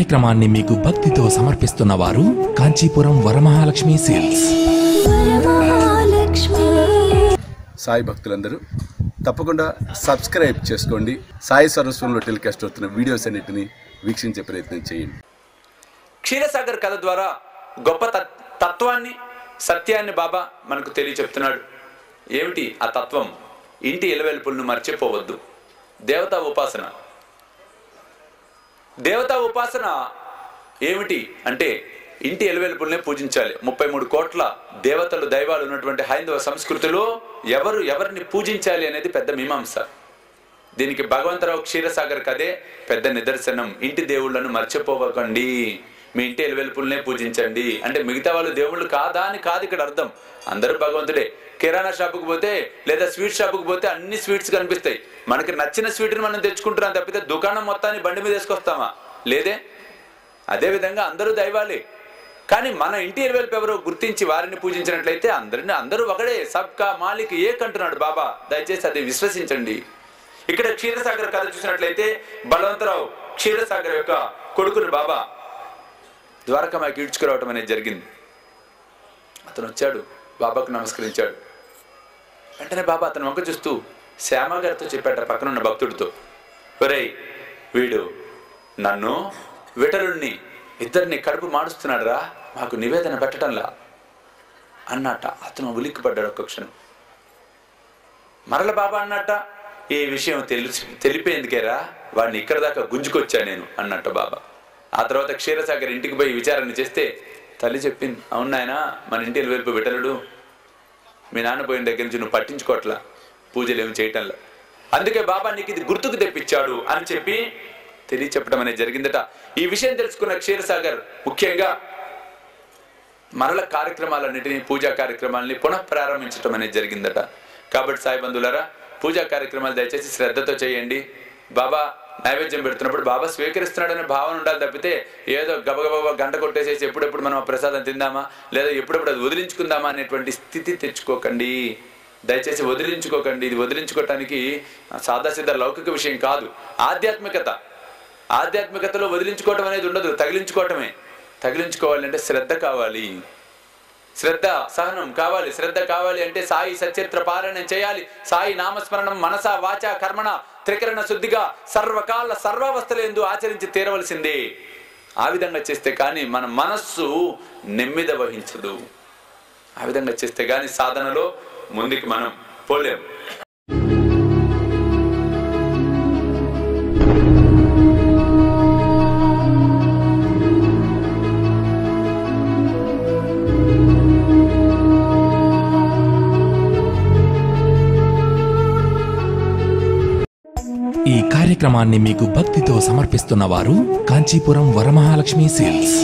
కార్యక్రమాన్ని మీకు భక్తితో సమర్పిస్తున్న వారు కాంచీపురం వరమహాలక్ష్మి సేల్స్. సాయి భక్తులందరూ తప్పకుండా సబ్స్క్రైబ్ చేసుకోండి. సాయి సరస్వతంలో టెలికాస్ట్ అవుతున్న వీడియోస్ అన్నిటిని వీక్షించే ప్రయత్నం చేయండి. క్షీరసాగర్ కథ ద్వారా గొప్ప తత్వాన్ని, సత్యాన్ని బాబా మనకు తెలియచెప్తున్నాడు. ఏమిటి ఆ తత్వం? ఇంటి ఎలవెల్పులను మర్చిపోవద్దు. దేవతా ఉపాసన. దేవతా ఉపాసన ఏమిటి అంటే ఇంటి ఎలవెల్పుల్నే పూజించాలి. 33 కోట్ల దేవతలు, దైవాలు ఉన్నటువంటి హైందవ సంస్కృతిలో ఎవరిని పూజించాలి అనేది పెద్ద మీమాంస. దీనికి భగవంతరావు క్షీరసాగర్ కథే పెద్ద నిదర్శనం. ఇంటి దేవుళ్లను మర్చిపోవకండి, మీ ఇంటి ఎలవెల్పుల్నే పూజించండి. అంటే మిగతా వాళ్ళు దేవుళ్ళు కాదా అని కాదు ఇక్కడ అర్థం. అందరూ భగవంతుడే. కిరాణా షాపుకు పోతే లేదా స్వీట్ షాపుకు పోతే అన్ని స్వీట్స్ కనిపిస్తాయి. మనకి నచ్చిన స్వీట్ని మనం తెచ్చుకుంటున్నాం తప్పితే దుకాణం మొత్తాన్ని బండి మీద వేసుకొస్తామా? లేదే. అదేవిధంగా అందరూ దైవాలే. కానీ మన ఇంటి ఎలవెల్పు ఎవరో గుర్తించి వారిని పూజించినట్లయితే అందరూ ఒకడే, సబ్కా మాలిక్ ఏక్ అంటున్నాడు బాబా. దయచేసి అది విశ్వసించండి. ఇక్కడ క్షీరసాగర్ కథ చూసినట్లయితే బలవంతరావు క్షీరసాగర్ యొక్క కొడుకుని బాబా ద్వారకామాయికి ఈడ్చుకురావటం అనేది జరిగింది. అతను వచ్చాడు, బాబాకు నమస్కరించాడు. వెంటనే బాబా అతను వంక చూస్తూ శ్యామ గారితో చెప్పాట, పక్కనున్న భక్తుడితో, ఒరేయ్ వీడు నన్ను విఠలుణ్ణి ఇద్దరిని కడుపు మాడుస్తున్నాడు రా, మాకు నివేదన పెట్టడంలా అన్నట్ట. అతను ఉలిక్కిపడ్డాడు ఒక్క క్షణం. మరల బాబా అన్నట్ట, ఈ విషయం తెలిపేందుకేరా వాడిని ఇక్కడ దాకా గుంజుకొచ్చా నేను అన్నట్ట బాబా. ఆ తర్వాత క్షీరసాగర్ ఇంటికి పోయి విచారణ చేస్తే తల్లి చెప్పింది, అవును నాయనా, మన ఇంటి ఎలవెల్పు విఠలుడు, మీ నాన్న పోయిన దగ్గర నుంచి నువ్వు పట్టించుకోవట్లా, పూజలు ఏమి చేయటంలా, అందుకే బాబా నీకు ఇది గుర్తుకు తెప్పించాడు అని చెప్పి తెలియచెప్పడం అనేది జరిగిందట. ఈ విషయం తెలుసుకున్న క్షీరసాగర్ ముఖ్యంగా మరల కార్యక్రమాలన్నిటినీ, పూజా కార్యక్రమాలని పునఃప్రారంభించడం అనేది జరిగిందట. కాబట్టి సాయి బంధువులారా, పూజా కార్యక్రమాలు దయచేసి శ్రద్ధతో చేయండి. బాబా నైవేద్యం పెడుతున్నప్పుడు బాబా స్వీకరిస్తున్నాడనే భావన ఉండాలి తప్పితే ఏదో గబగబా గంట కొట్టేసేసి ఎప్పుడెప్పుడు మనం ఆ ప్రసాదం తిందామా లేదా ఎప్పుడెప్పుడు అది వదిలించుకుందామా అనేటువంటి స్థితి తెచ్చుకోకండి. దయచేసి వదిలించుకోకండి. ఇది వదిలించుకోవటానికి సాదాసిద్ధ లౌకిక విషయం కాదు. ఆధ్యాత్మికతలో వదిలించుకోవటం అనేది ఉండదు, తగిలించుకోవటమే. తగిలించుకోవాలంటే శ్రద్ధ కావాలి, శ్రద్ధ సహనం కావాలి. శ్రద్ధ కావాలి అంటే సాయి సచరిత్ర పారాయణం చేయాలి. సాయి నామస్మరణం మనస వాచ కర్మణ త్రికరణ శుద్ధిగా సర్వకాల సర్వావస్థలందు ఆచరించి తీరవలసిందే. ఆ విధంగా చేస్తే కానీ మన మనస్సు నెమ్మది వహించదు. ఆ విధంగా చేస్తే కానీ సాధనలో ముందుకు మనం పోలేము. ఈ కార్యక్రమాన్ని మీకు భక్తితో సమర్పిస్తున్న వారు కాంచీపురం వరమహాలక్ష్మి సేల్స్.